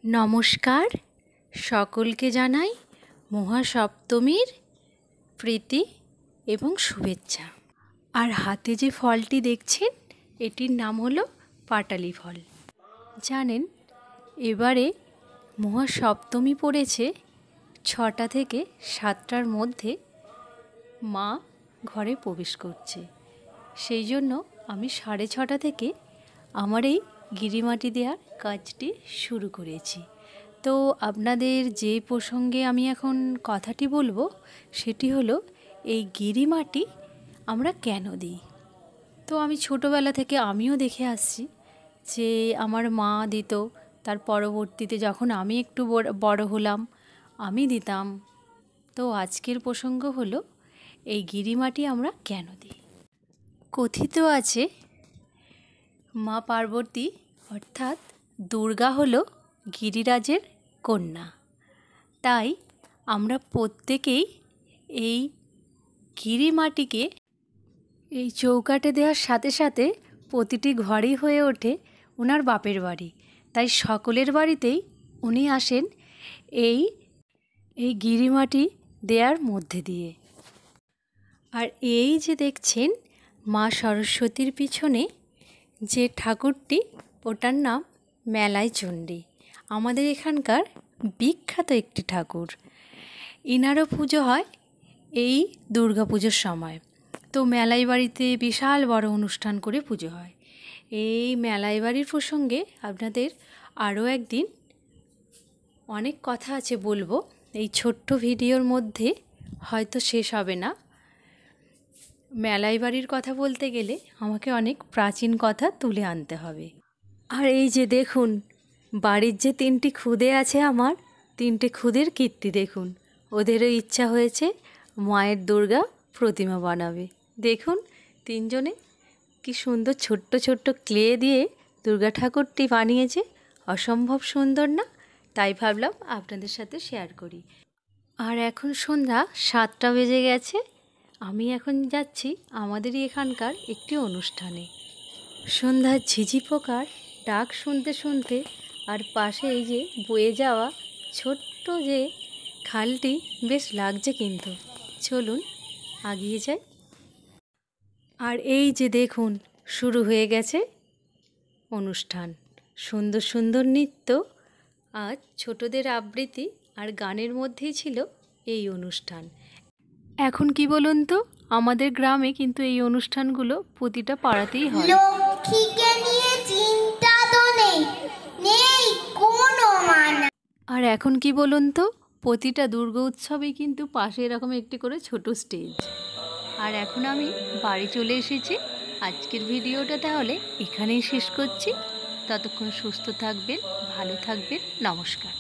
নমস্কার, সকলকে জানাই মহাসপ্তমীর প্রীতি এবং শুভেচ্ছা। আর হাতে যে ফলটি দেখছেন এটির নাম হলো পাটালি ফল। জানেন, এবারে মহাসপ্তমী পড়েছে 6টা থেকে 7টার মধ্যে মা ঘরে প্রবেশ করছে। সেই জন্য আমি 6:30 থেকে আমার এই গিরিমাটি দেওয়ার কাজটি শুরু করেছি। তো আপনাদের যে প্রসঙ্গে আমি এখন কথাটি বলবো সেটি হলো এই গিরিমাটি আমরা কেন দিই। তো আমি ছোটোবেলা থেকে আমিও দেখে আসছি যে আমার মা দিত, তার পরবর্তীতে যখন আমি একটু বড় হলাম আমি দিতাম। তো আজকের প্রসঙ্গ হলো এই গিরিমাটি আমরা কেন দিই। কথিত আছে মা পার্বতী অর্থাৎ দুর্গা হলো গিরিরাজের কন্যা, তাই আমরা প্রত্যেকেই এই গিরিমাটিকে এই চৌকাঠে দেওয়ার সাথে সাথে প্রতিটি ঘরই হয়ে ওঠে ওনার বাপের বাড়ি। তাই সকলের বাড়িতেই উনি আসেন এই গিরিমাটি দেওয়ার মধ্যে দিয়ে। আর এই যে দেখছেন মা সরস্বতীর পিছনে যে ঠাকুরটি, ওটার নাম মেলাই চণ্ডী। আমাদের এখানকার বিখ্যাত একটি ঠাকুর। ইনারও পুজো হয় এই দুর্গা পুজোর সময়। তো মেলাই বাড়িতে বিশাল বড় অনুষ্ঠান করে পুজো হয়। এই মেলাই বাড়ির প্রসঙ্গে আপনাদের আরও একদিন অনেক কথা আছে বলবো, এই ছোট্ট ভিডিওর মধ্যে হয়তো শেষ হবে না। মেলাই বাড়ির কথা বলতে গেলে আমাকে অনেক প্রাচীন কথা তুলে আনতে হবে। আর এই যে দেখুন বাড়ির যে 3টি খুদে আছে, আমার 3টে খুদের কীর্তি দেখুন। ওদেরও ইচ্ছা হয়েছে মায়ের দুর্গা প্রতিমা বানাবে। দেখুন 3জনে কি সুন্দর ছোট্ট ছোট্ট ক্লে দিয়ে দুর্গা ঠাকুরটি বানিয়েছে। অসম্ভব সুন্দর না? তাই ভাবলাম আপনাদের সাথে শেয়ার করি। আর এখন সন্ধ্যা 7টা বেজে গেছে। আমি এখন যাচ্ছি আমাদেরই এখানকার একটি অনুষ্ঠানে। সন্ধ্যার ঝিঝি পোকার ডাক শুনতে শুনতে আর পাশে এই যে বয়ে যাওয়া ছোট্ট যে খালটি বেশ লাগছে, কিন্তু চলুন এগিয়ে যাই। আর এই যে দেখুন শুরু হয়ে গেছে অনুষ্ঠান। সুন্দর সুন্দর নৃত্য আর ছোটদের আবৃত্তি আর গানের মধ্যেই ছিল এই অনুষ্ঠান। এখন কি বলুন তো, আমাদের গ্রামে কিন্তু এই অনুষ্ঠানগুলো প্রতিটা পাড়াতেই হয়। লক্ষ্মীকে নিয়ে চিন্তা তো নেই কোনো মানে। আর এখন কি বলুন তো, প্রতিটা দুর্গা উৎসবেই কিন্তু পাশে এরকম একটি করে ছোট স্টেজ। আর এখন আমি বাড়ি চলে এসেছি। আজকের ভিডিওটা তাহলে এখানেই শেষ করছি। ততক্ষণ সুস্থ থাকবেন, ভালো থাকবেন। নমস্কার।